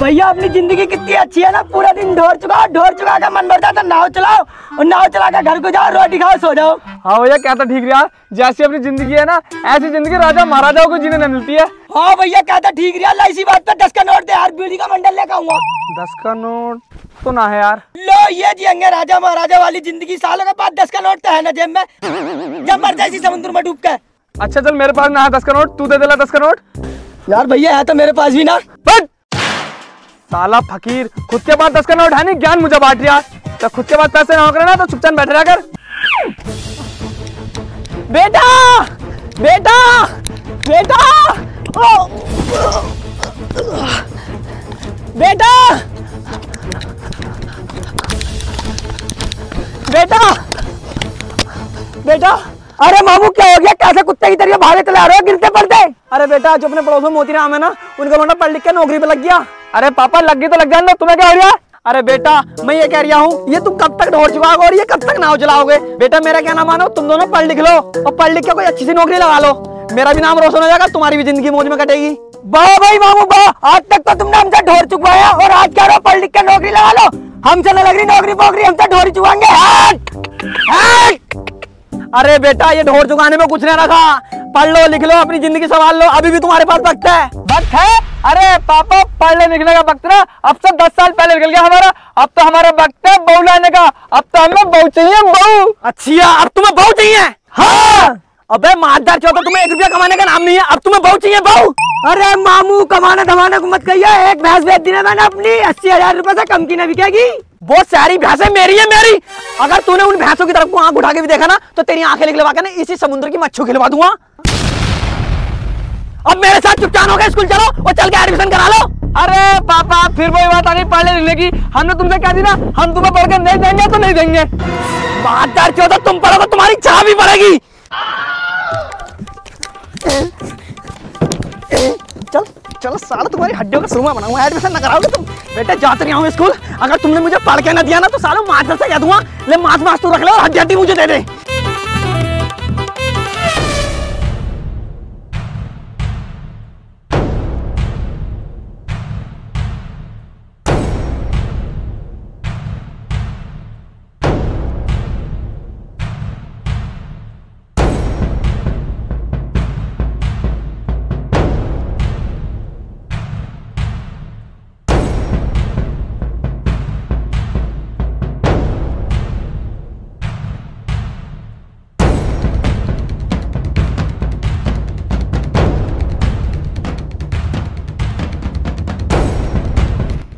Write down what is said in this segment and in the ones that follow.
भैया अपनी जिंदगी कितनी अच्छी है ना, पूरा दिन ढोर चुका का मन भरता है, नाव चलाओ और नाव चला कर घर को जाओ, रोटी खाओ, सो जाओ। हाँ भैया कहता ठीक रहा, जैसी अपनी जिंदगी है ना ऐसी जिंदगी राजा महाराजाओं को जीने न मिलती है। हाँ भैया कहता ठीक रहा, इसी बात पे 10 का नोट दे यार, बीड़ी का मंडल लेकर आऊंगा। 10 का नोट तो ना है यार। लो ये जियेंगे राजा महाराजा वाली जिंदगी, सालों के बाद 10 का नोट तो है ना जेब में, जब मर जाए इसी समुद्र में डूब के। अच्छा चल मेरे पास ना है 10 का नोट, तू दे देला 10 का नोट। यार भैया है तो मेरे पास भी ना। साला फकीर, खुद के पास 10 का नोट है नहीं, ज्ञान मुझे बांट रहा। तो खुद के पास पैसे ना करे ना तो चुपचाप बैठ रहा कर। बेटा बेटा बेटा ओ बेटा बेटा बेटा। अरे मामू क्या हो गया, कैसे कुत्ते की तरह भागे चला रहे हो, गिरते पड़ते? अरे बेटा जो अपने पड़ोस में मोतीराम है ना, उनका बेटा पढ़ लिख के नौकरी पे लग गया। अरे पापा लग गई तो लग जाए, तुम्हें क्या हो रहा है? अरे बेटा मैं ये कह रहा हूँ, ये तुम कब तक ढोर चुकाओगे और ये कब तक नाव चलाओगे? बेटा मेरा क्या ना मानो, तुम दोनों पढ़ लिख लो और पढ़ लिख के कोई अच्छी सी नौकरी लगा लो, मेरा भी नाम रोशन हो जाएगा, तुम्हारी भी जिंदगी मौज में कटेगी। वाह भाई मामू वाह, आज तक तो तुमने हमसे ढोर चुकवाया और आज कह रहे हो पढ़ लिख के नौकरी लगा लो। हमसे न लग रही नौकरी पोकरी, हमसे ढोरी चुकाएंगे। अरे बेटा ये ढोर चुकाने में कुछ नहीं रखा, पढ़ लो लिख लो, अपनी जिंदगी संभाल लो, अभी भी तुम्हारे पास वक्त है। वक्त है? अरे पापा पढ़ने लिखने का वक्त ना अब से 10 साल पहले निकल गया हमारा, अब तो हमारा वक्त है बहू लाने का, अब तो हमें बहू चाहिए बहू। अच्छा अब तुम्हें बहू चाहिए? हाँ। अबे मारदार चौथा, तुम्हें 1 रुपया कमाने का नाम नहीं है, अब तुम्हें बहू चाहिए बहू? अरे मामू कमाने धमाने को मत कहिए, एक भैंस बेच दी ना मैंने अपनी, 80,000 रुपए से कम की न बिकेगी। वो सारी भैंसें मेरी है मेरी, अगर तूने उन भैंसों की तरफ को आंख उठा के भी देखा ना तो तेरी आंखें निकलवा के ना इसी समुद्र की मच्छू खिलवा दूंगा। अब मेरे साथ चुपचाप हो गए, स्कूल चलो और चल के एडमिशन करा लो। अरे पापा फिर वही बात आ गई पढ़ने लिखने की, हमने तुमसे क्या दी ना, हम तुम्हें पढ़ के नहीं देंगे तो नहीं देंगे। मारदार चौथा, तुम पढ़ोगे तुम्हारी चाह भी पड़ेगी। चल चलो साला तुम्हारी हड्डियों का सुरमा बनाऊंगा, एडमिशन न कराओगे तुम। बेटा जाते नहीं आऊंगा स्कूल, अगर तुमने मुझे पढ़ के न दिया ना तो साला मास्टर से कह दूंगा, ले मास तू रख ले और हड्डी हड्डी मुझे दे दे।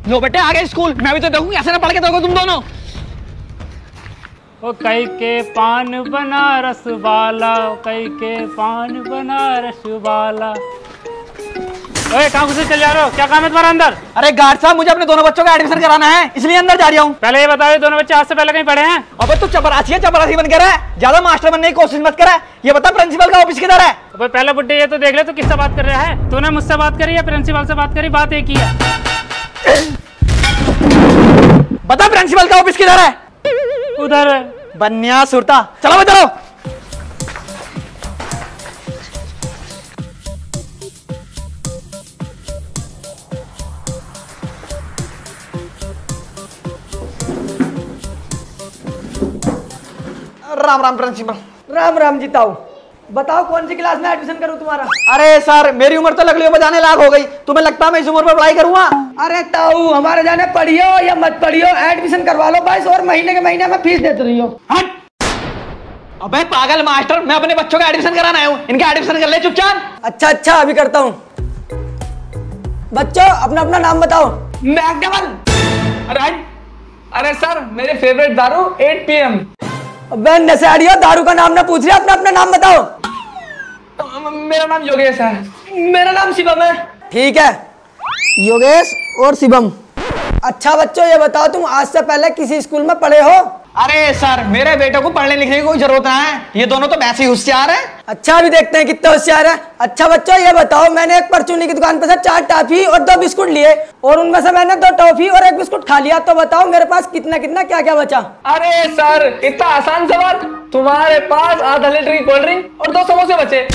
लो बेटे आ गए स्कूल, मैं भी तो देखूंगी, ऐसे ना पढ़ के देखो तुम दोनों। ओ कई के पान बनारस वाला, कई के पान बनारस वाला। ओए कहाँ घुसे चल जा रहे हो, क्या काम है तुम्हारा अंदर? अरे गार्ड साहब मुझे अपने दोनों बच्चों का एडमिशन कराना है, इसलिए अंदर जा रहा हूँ। पहले ये बताओ, दोनों बच्चे आज से पहले कहीं पढ़े हैं? अबे तू चपरासी बन कर रहा है, ज्यादा मास्टर बनने की कोशिश मत कर। ये बता प्रिंसिपल का ऑफिस किधर है? अबे पहले बुड्ढे ये तो देख ले तू किससे बात कर रहा है, तूने मुझसे बात करी या प्रिंसिपल से बात करी? बात एक ही है। बता प्रिंसिपल का ऑफिस किधर है? उधर है। बन्या सुरता, चलो चलो। राम राम प्रिंसिपल। राम राम जी ताऊ, बताओ कौन सी क्लास में एडमिशन करूं तुम्हारा? अरे सर मेरी उम्र तो लकड़ियों बजाने लायक हो गई, तुम्हें लगता है मैं इस उम्र पर पढ़ाई करूंगा? अरे ताऊ हमारे जाने पढ़ियो या मत पढ़ियो, एडमिशन करवा लो 22 और महीने के महीने में फीस देते रहियो। हट! अबे पागल मास्टर, मैं अपने बच्चों का एडमिशन कराना आया हूँ, इनका एडमिशन कर ले चुपचाप। अच्छा अभी करता हूँ। बच्चों अपना अपना नाम बताओ। मैकडमल। अरे सर मेरे फेवरेट दारू 8 PM। अबे नशेड़ियों, दारू का नाम ना पूछ रहे, अपना अपना नाम बताओ। मेरा नाम योगेश है। मेरा नाम शिवम है। ठीक है, योगेश और शिवम। अच्छा बच्चों ये बताओ, तुम आज से पहले किसी स्कूल में पढ़े हो? अरे सर मेरे बेटे को पढ़ने लिखने की कोई जरूरत नहीं है, ये दोनों तो वैसे ही होशियार है। अच्छा अभी देखते हैं कितने होशियार है। अच्छा बच्चों ये बताओ, मैंने एक परचूनी की दुकान पे से 4 टॉफी और 2 बिस्कुट लिए और उनमें से मैंने 2 टॉफी और 1 बिस्कुट खा लिया, तो बताओ मेरे पास कितना कितना क्या क्या बचा? अरे सर इतना आसान सवाल, तुम्हारे पास आधा लीटर की कोल्ड ड्रिंक और 2 समोसे बचे।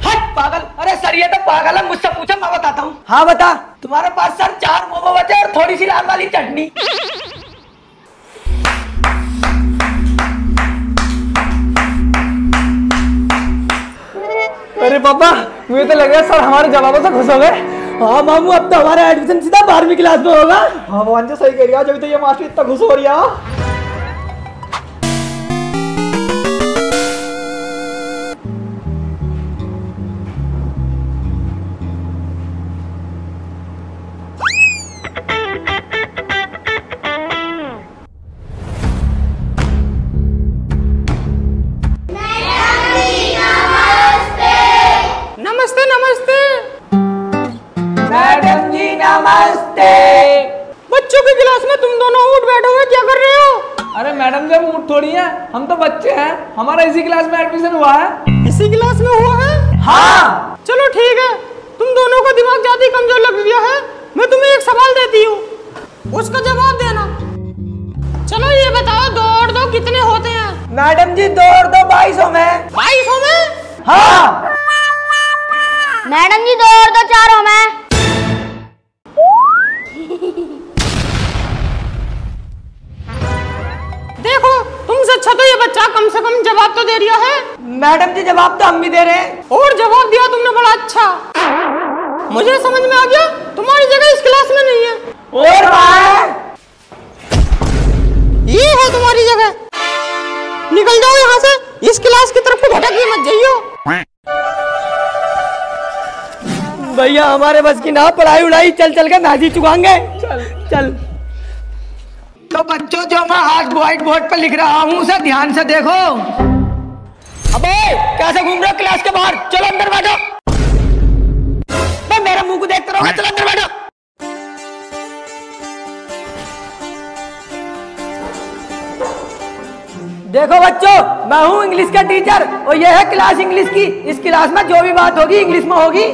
हट पागल। अरे सर ये तो पागल है, मुझसे पूछो मैं बताता हूँ। हाँ बता। तुम्हारे पास सर 4 मोमो बचे और थोड़ी सी लाल वाली चटनी। अरे पापा, मुझे तो लग रहा है सर हमारे जवाबों से खुश हो गए। हाँ मामू, अब तो हमारा एडमिशन सीधा 12वीं क्लास में होगा। हाँ भगवान जी सही कह रही है, जब तो ये मास्टर इतना खुश हो रही है। नमस्ते नमस्ते मैडम जी नमस्ते। बच्चों की क्लास में तुम दोनों उठ बैठे हुए क्या कर रहे हो? अरे मैडम जी, हम ऊँट थोड़ी हैं, हम तो बच्चे हैं। हमारा इसी क्लास में एडमिशन हुआ है। इसी क्लास में हुआ है? हाँ। चलो ठीक है, तुम दोनों का दिमाग ज्यादा ही कमजोर लग गया है। मैं तुम्हें एक सवाल देती हूँ, उसका जवाब देना। चलो ये बताओ, 2 और 2 कितने होते हैं? मैडम जी 2 और 2 2200 में। 2200 में? हाँ। मैडम जी 2 और 2 4 हो मैं। देखो, तुमसे अच्छा तो ये बच्चा कम से कम जवाब तो दे रहा है। मैडम जी जवाब तो हम भी दे रहे हैं। और जवाब दिया तुमने बड़ा अच्छा। मुझे समझ में आ गया, तुम्हारी जगह इस क्लास में नहीं है। और है? ये है तुम्हारी जगह। निकल जाओ यहाँ से, इस क्लास की तरफ को भटक के मत जाइयो। भैया हमारे बस की ना, पढ़ाई उड़ाई चल चल के मैगी चुकाएंगे। चल चल। तो बच्चों, जो मैं आज व्हाइट बोर्ड पर लिख रहा हूँ उसे ध्यान से देखो। अबे कैसे घूम रहे हो क्लास के बाहर? चलो अंदर बैठो। मैं मेरे मुंह को देखते रहोगे, चलो अंदर बैठो। देखो बच्चों, मैं हूँ इंग्लिश का टीचर और ये है क्लास इंग्लिश की। इस क्लास में जो भी बात होगी इंग्लिश में होगी।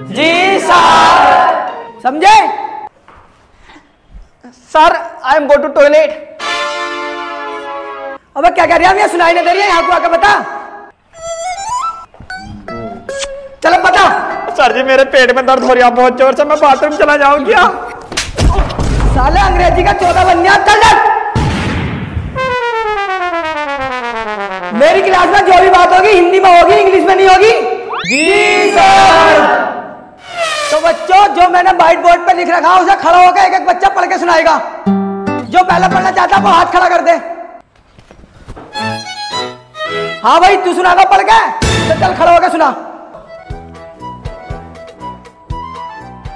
जी सर। समझे? Sir I am go to toilet. अबे क्या कह रही है? सुनाई नहीं दे रही है? यहाँ को आकर बता। चलो बता। सर जी मेरे पेट में दर्द हो रहा है बहुत जोर से, मैं बाथरूम चला जाऊँ क्या? साले अंग्रेजी का 14 बन गया। चल चल। मेरी क्लास में जो भी बात होगी हिंदी में होगी, इंग्लिश में नहीं होगी। जी सर। तो बच्चों, जो मैंने व्हाइट बोर्ड पे लिख रखा है उसे खड़ा होकर एक एक बच्चा पढ़ के सुनाएगा। जो पहला पढ़ना चाहता है वो हाथ खड़ा कर दे। हाँ भाई, तू सुनाएगा पढ़ के? तो चल खड़ा होकर सुना।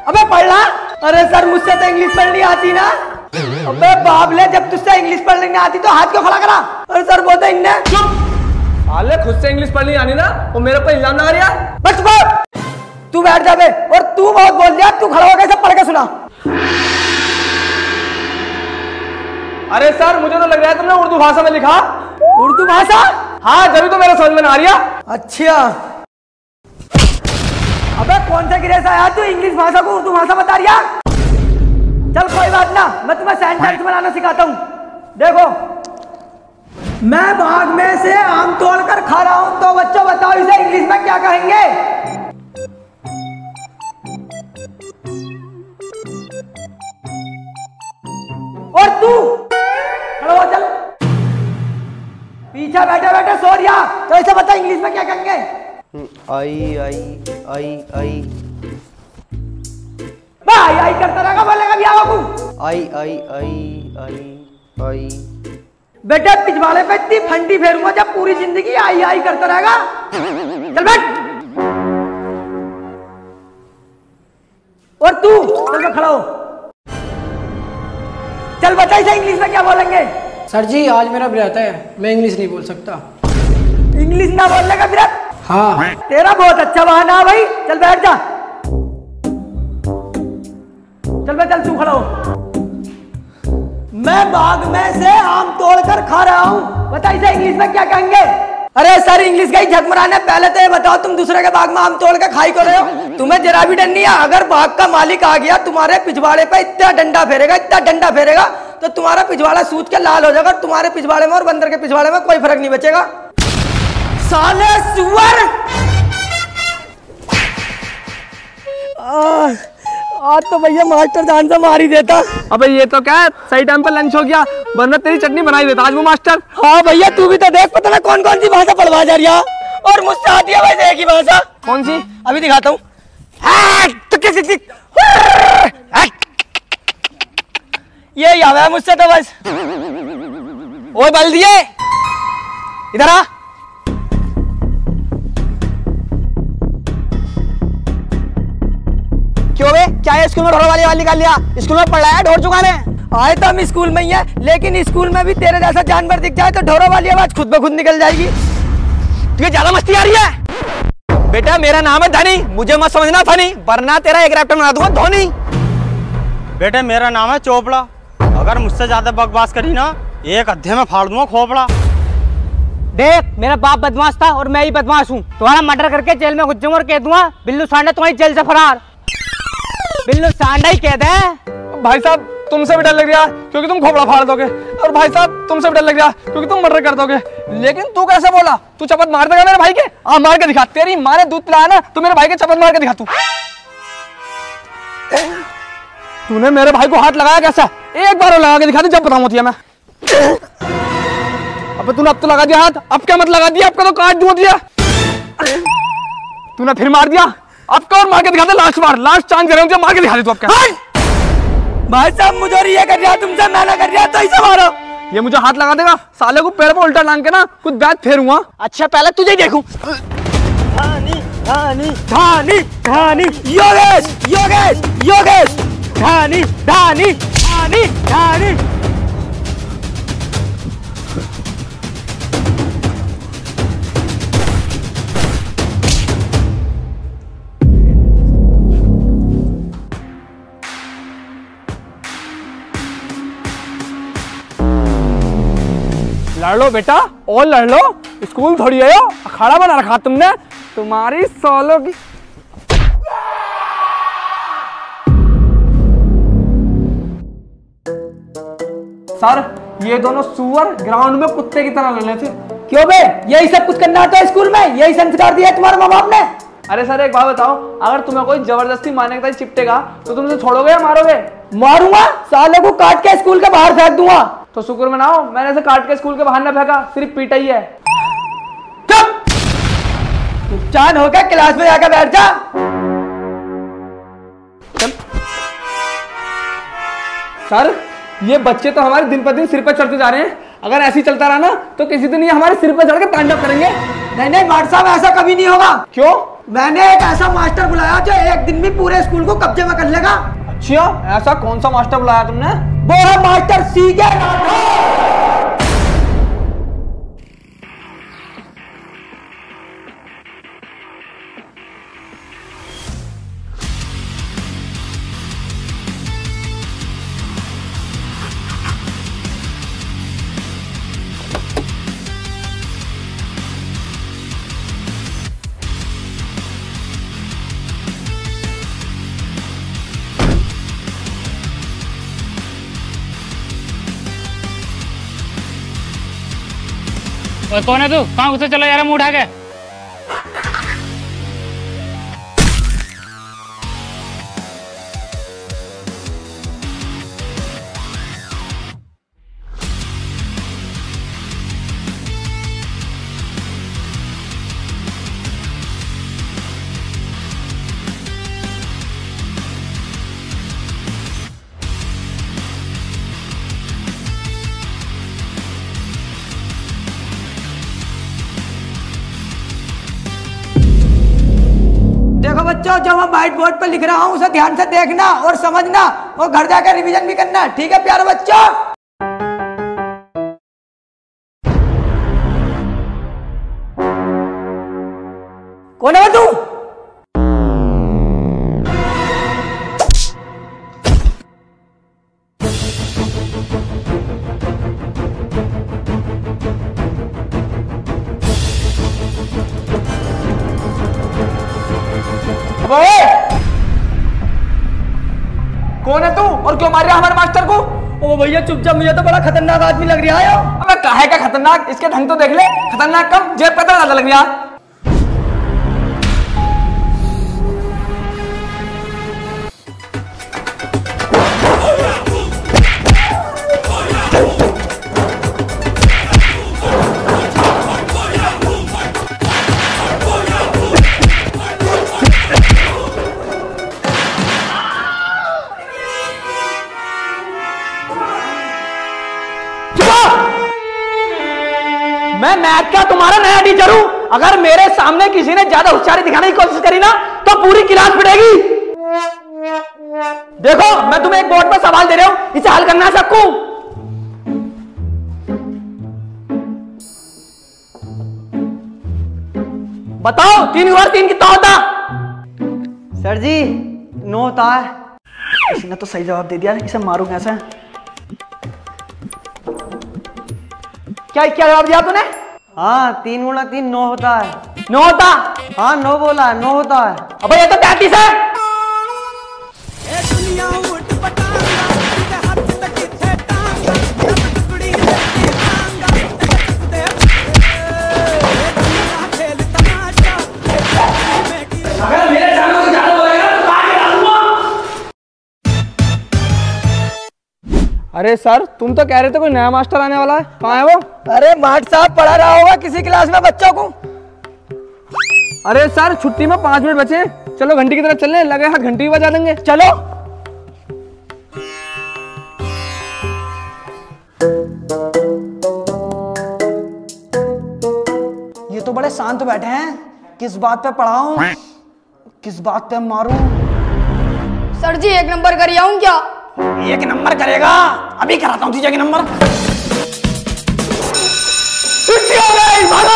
अबे पढ़ना। अरे सर मुझसे तो इंग्लिश पढ़नी आती ना। अबे बाबले, जब तुझसे इंग्लिश पढ़नी नहीं आती तो हाथ क्यों खड़ा करा? अरे सर वो तो इनने। हाले खुद से इंग्लिश पढ़नी आनी ना, वो मेरे पर इल्जाम लगा रहा। बस बात, तू बैठ जा बे। और तू बहुत बोल दिया, तू खड़ा होकर सब पढ़ के सुना। अरे सर मुझे तो लग रहा है तुमने उर्दू भाषा में लिखा। उर्दू भाषा? हाँ, जब तो मेरा समझ में आ रही है। अच्छा। अबे कौन सा गिरेसा आया तू इंग्लिश भाषा को उर्दू भाषा बता रहा? चल कोई बात ना, मैं तुम्हें सेंटेंस बनाना सिखाता हूँ। देखो, मैं बाग में से आम तोड़कर खा रहा हूँ, तो बच्चों बताओ इसे इंग्लिश में क्या कहेंगे? और तू खड़ा हो, चल। पीछे बैठे बैठे सो रिया, तो इसे बता इंग्लिश में क्या कहेंगे? आई आई आई आई भाई आई करता रहेगा, बोलेगा भी आओ। आई आई आई आई आई। बेटे पिछवाड़े पे इतनी फंडी फेरूंगा जब पूरी जिंदगी आई आई करता रहेगा। चल बैठ। और तू चल के खड़ा हो। चल बता इसे इंग्लिश में क्या बोलेंगे? सर जी आज मेरा व्रत है, मैं इंग्लिश नहीं बोल सकता। इंग्लिश ना बोलने का व्रत? हाँ। तेरा बहुत अच्छा बहाना है भाई। चल बैठ जा। चल चल तू खड़ा हो। मैं बाग में से आम तोड़कर खा रहा हूँ, बता इसे इंग्लिश में क्या कहेंगे? अरे सर इंग्लिश का ही झकमराने, पहले तो ये बताओ तुम दूसरे के बाग में आम तोड़ के खाई कर रहे हो? तुम्हें जरा भी डर नहीं है? अगर बाग का मालिक आ गया तुम्हारे पिछवाड़े पे इतना डंडा फेरेगा तो तुम्हारा पिछवाड़ा सूज के लाल हो जाएगा। तुम्हारे पिछवाड़े में और बंदर के पिछवाड़े में कोई फर्क नहीं बचेगा। साले सुअर। आज तो भैया मास्टर जान से मार ही देता। अबे ये तो क्या है, सही टाइम पे लंच हो गया, वरना तेरी चटनी बनाई देता आज वो मास्टर। हाँ भैया तू भी तो देख, पता ना कौन कौन सी भाषा पढ़वा जा रही है, और मुझसे आती है वैसे एक ही भाषा। कौन सी? अभी दिखाता हूँ। ये आवा है मुझसे तो बस। ओए बल दिए, इधर आ। क्यों बे, क्या है स्कूल में ढोल वाली निकाल लिया? स्कूल में पढ़ रहा है ढोल चुकाने? आए तो हम स्कूल में ही है, लेकिन स्कूल में भी तेरे जैसा जानवर दिख जाए तो ढोरों वाली आवाज खुद ब खुद निकल जाएगी। तुझे ज्यादा मस्ती आ रही है? बेटा मेरा नाम है धनी, मुझे मत समझना फनी, वरना तेरा एक रैप्टर बना दूंगा धोनी। बेटे मेरा नाम है चोपड़ा, अगर मुझसे ज्यादा बकवास करी ना एक अद्धे में फाड़ दूंगा खोपड़ा। देख मेरा बाप बदमाश था और मैं ही बदमाश हूँ, तुम्हारा मर्डर करके जेल में घुस जाऊंगा और कह दूंगा बिल्लू सांडा तुम्हारी जेल से फरार। बिल्लू सांडा ही कह दे। भाई साहब तुमसे भी डर लग रहा क्योंकि तुम खोपड़ा फाड़ दोगे, और भाई साहब तुमसे भी डर लग रहा क्योंकि तुम मर्डर कर दोगे। लेकिन तू कैसे बोला? तू चपत मार देगा मेरे भाई के? हाँ मार के दिखा, तेरी माँ ने दूध पिलाया ना, तो मेरे भाई के चपत मार के दिखा। तूने मेरे भाई को हाथ लगाया कैसा? एक बार लगा के दिखा दे, जब बताऊं होती है मैं। अबे तूने अब तो लगा दिया हाथ, अब क्या मत लगा दिया, आपका तो काट दूं दिया। तूने फिर मार दिया, अब का और मार के दिखा दे, लास्ट बार, लास्ट चांस दे रहा हूं, मार के दिखा दे तू अब क्या। भाई साहब मुझे ये कर रहा तुमसे, मैं ना कर रहा तो इसे मारो। ये मुझे हाथ लगा देगा, साले को पैर पे उल्टा टांग के ना कुछ बैट फेरूंगा। अच्छा पहले तुझे देखूं। धानी धानी धानी धानी योगेश योगेश योगेश धानी धानी धानी धानी। लड़ लो बेटा और लड़ लो, स्कूल थोड़ी है, अखाड़ा बना रखा तुमने, तुम्हारी सोलो की। सर ये दोनों सुअर ग्राउंड में कुत्ते की तरह लड़ रहे थे। क्यों बे, यही सब कुछ करना था स्कूल में? यही संस्कार दिया तुम्हारे माँ बाप ने? अरे सर एक बात बताओ, अगर तुम्हें कोई जबरदस्ती मारने का चिपटेगा तो तुम छोड़ोगे या मारोगे? मारूंगा, सालों को काट के स्कूल के बाहर फेंक दूंगा। तो शुक्र मनाओ मैंने इसे काट के स्कूल के बाहर न फेंका, सिर्फ पीटा ही है। चांद होकर क्लास में जाकर बैठ जा। सर ये बच्चे तो हमारे दिन पर दिन सिर पर चढ़ते जा रहे हैं, अगर ऐसे ही चलता रहा ना तो किसी दिन ये हमारे सिर पर चढ़ के तांडव करेंगे। नहीं नहीं मास्टर साहब, ऐसा कभी नहीं होगा। क्यों? मैंने एक ऐसा मास्टर बुलाया जो एक दिन में पूरे स्कूल को कब्जे में कर लेगा। अच्छा ऐसा कौन सा मास्टर बुलाया तुमने? वो है मास्टर सीके राठौर। और कौन है तू? कहाँ घुसे चला जा रहा मुंह उठा के? देखो बच्चों, जब मैं व्हाइट बोर्ड पर लिख रहा हूँ उसे ध्यान से देखना और समझना, और घर जाकर रिवीजन भी करना, ठीक है प्यारे बच्चों? कौन है तू? कौन है तू और क्यों मार रहा है हमारे मास्टर को? ओ भैया चुपचाप, मुझे तो बड़ा खतरनाक आदमी लग रहा है। अबे काहे का खतरनाक, इसके ढंग तो देख ले, खतरनाक कम जेब पे तो ज्यादा लग रहा। मैथ का तुम्हारा नया टीचर हूं। अगर मेरे सामने किसी ने ज्यादा होशियारी दिखाने की कोशिश करी ना तो पूरी क्लास पिटेगी। देखो मैं तुम्हें एक बोर्ड पर सवाल दे रहा हूं, इसे हल करना सकूं। बताओ 3 × 3 कितना होता? सर जी 9 होता है। इसने तो सही जवाब दे दिया, इसे मारूं कैसे? क्या जवाब दिया तूने? हाँ 3 × 3 9 होता है। 9 होता? हाँ 9 बोला है, 9 होता है। अबे ये तो 33 है। अगर मेरे सामने कोई ज्यादा बोलेगा तो काट के डालूंगा। अरे सर तुम तो कह रहे थे कोई नया मास्टर आने वाला है, कहाँ है वो? अरे माट साहब पढ़ा रहा होगा किसी क्लास में बच्चों को। अरे सर छुट्टी में 5 मिनट बचे, चलो घंटी की तरफ चलने लगे, हाथ घंटी भी बजा देंगे। चलो। ये तो बड़े शांत बैठे हैं, किस बात पे पढ़ाऊं, किस बात पे मारूं? सर जी 1 नंबर कर आऊं क्या? 1 नंबर करेगा, अभी कराता हूं तुझे 1 नंबर। छुट्टी हो गई, भागो।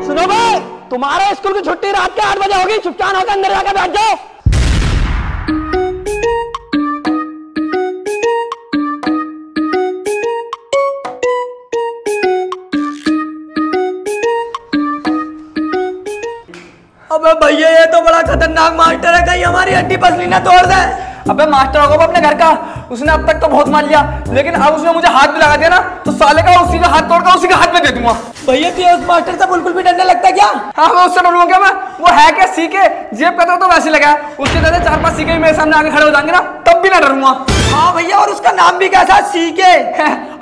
सुनो भाई, तुम्हारे स्कूल की छुट्टी रात के 8 बजे होगी, चुपचाप होकर अंदर जाकर बैठ जाओ। अबे भैया ये तो बड़ा खतरनाक मास्टर है, कहीं हमारी हड्डी पसली ना तोड़ दे। अबे मास्टर होगा वो अपने घर का, उसने अब तक तो बहुत मार लिया, लेकिन अब उसने मुझे हाथ भी लगा दिया ना तो साले का उसी का हाथ तोड़कर उसी के हाथ में दे दूंगा। भैया तुझे उस मास्टर से बिल्कुल भी डरने लगता क्या? हाँ मैं उससे डरूंगा क्या? मैं वो है क्या सीखे, जेब का तो वैसे लगा है, उसके जैसे 4-5 सीखे मेरे सामने आके खड़े हो जाएंगे ना तब भी ना डरूंगा। हाँ भैया, और उसका नाम भी कैसा? सीके।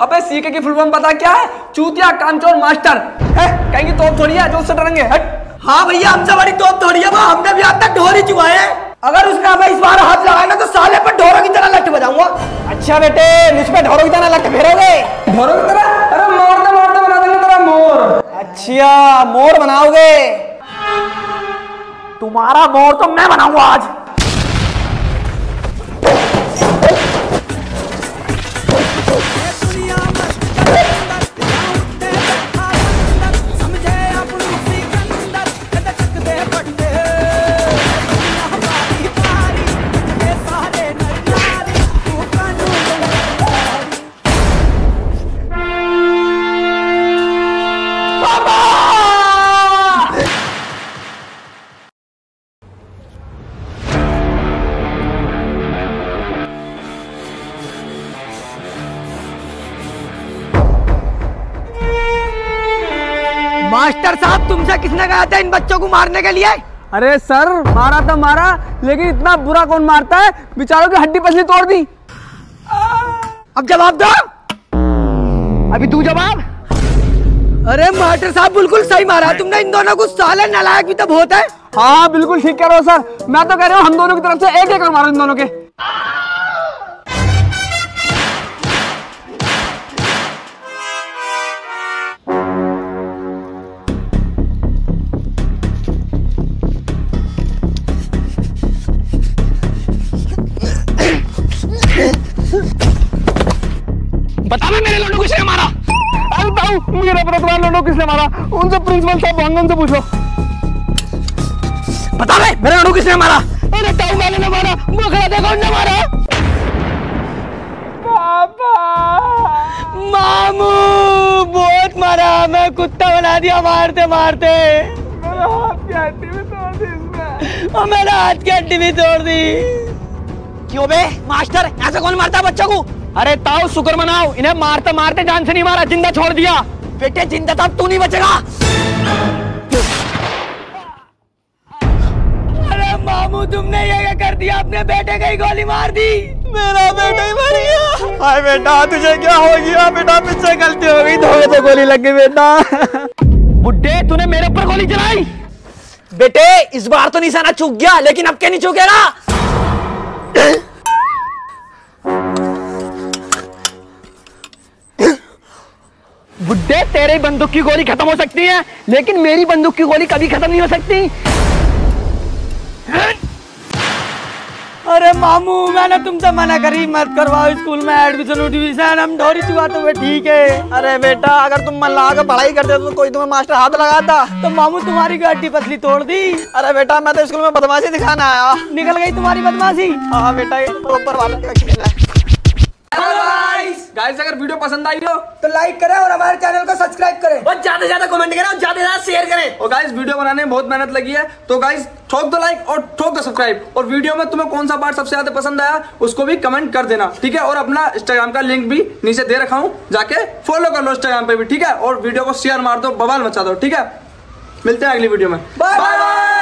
अबे सीके की फुल फॉर्म पता क्या है? चूतिया कामचोर मास्टर है, कहीं की तोप थोड़ी है जो उससे डरेंगे। हट। हाँ भैया, हमसे बड़ी तोप थोड़ी है, हमने भी आज तक ढोर ही चुका है। अगर उसने हमें इस बार हाथ लगाया ना तो साले पर ढोरों की तरह लट बजाऊंगा। अच्छा बेटे, मुझ पे ढोरों की तरह लट फेरोगे? ढोरों की तरह? अरे मोरते मोरते बना देंगे तेरा मोर। अच्छा मोर बनाओगे? तुम्हारा मोर तो मैं बनाऊंगा आज। मास्टर साहब, तुमसे किसने कहा था इन बच्चों को मारने के लिए? अरे सर मारा तो मारा, लेकिन इतना बुरा कौन मारता है, बेचारों की हड्डी पसली तोड़ दी। अब जवाब दो। अभी तू जवाब। अरे मास्टर साहब बिल्कुल सही मारा तुमने इन दोनों को, साले नालायक भी तो बहुत है। हाँ बिल्कुल ठीक कह रहे हो सर, मैं तो कह रहा हूँ हम दोनों की तरफ से एक मारो इन दोनों के। बता मेरे लोडो किसने मारा? अरे बताओ, मेरा पता तुम्हारा लोडो किसने मारा, उनसे प्रिंसिपल साहब वांगन से पूछ लो। बता मेरे लोडो किसने मारा? अरे ताऊ मैंने मारा, वो खड़ा देखो उन्होंने मारा। मामू बहुत मारा, मैं कुत्ता बना दिया मारते मारते। मेरा हाथ की हड्डी भी तोड़ दी इसने। और मेरा हाथ की हड्डी भी तोड़ दी। क्यों बे मास्टर, ऐसे कौन मारता है बच्चों को? अरे ताऊ शुक्र मनाओ, इन्हें मारते मारते जान से नहीं मारा, जिंदा छोड़ दिया। बेटे जिंदा तो अब तू नहीं बचेगा। अरे मामू तुमने ये क्या कर दिया, अपने बेटे को ही गोली मार दी। मेरा बेटा ही मर गया। हाय बेटा तुझे क्या हो गया? बेटा मुझसे गलती हो गई, धोखे से गोली लग गई बेटा। बुड्ढे तूने मेरे ऊपर गोली चलाई। बेटे इस बार तो निशाना चूक गया, लेकिन अब क्या नहीं चूकेगा। बुड्ढे तेरी बंदूक की गोली खत्म हो सकती है, लेकिन मेरी बंदूक की गोली कभी खत्म नहीं हो सकती। अरे मामू मैंने तुमसे मना करी मत करवाओ स्कूल में एडमिशन, हम ढोरी चुका तो ठीक है। अरे बेटा अगर तुम मन लगा कर पढ़ाई करते तो कोई तुम्हें मास्टर हाथ लगाता। तो मामू तुम्हारी हड्डी पसली तोड़ दी। अरे बेटा मैं तो स्कूल में बदमाशी दिखाना आया। निकल गई तुम्हारी बदमाशी। हाँ बेटा ये ऊपर वाला गाइस अगर वीडियो पसंद आई हो तो लाइक करें और हमारे चैनल को सब्सक्राइब करें और ज्यादा से ज्यादा कमेंट करें और ज्यादा से ज्यादा शेयर करें। और गाइस वीडियो बनाने में बहुत मेहनत लगी है, तो गाइस ठोक दो लाइक और ठोक दो सब्सक्राइब। और वीडियो में तुम्हें कौन सा पार्ट सबसे ज्यादा पसंद आया उसको भी कमेंट कर देना, ठीक है। और अपना इंस्टाग्राम का लिंक भी नीचे दे रखा हूँ, जाके फॉलो कर लो इंस्टाग्राम पे भी, ठीक है। और वीडियो को शेयर मार दो, बवाल मचा दो, ठीक है। मिलते हैं अगली वीडियो में। Bye bye.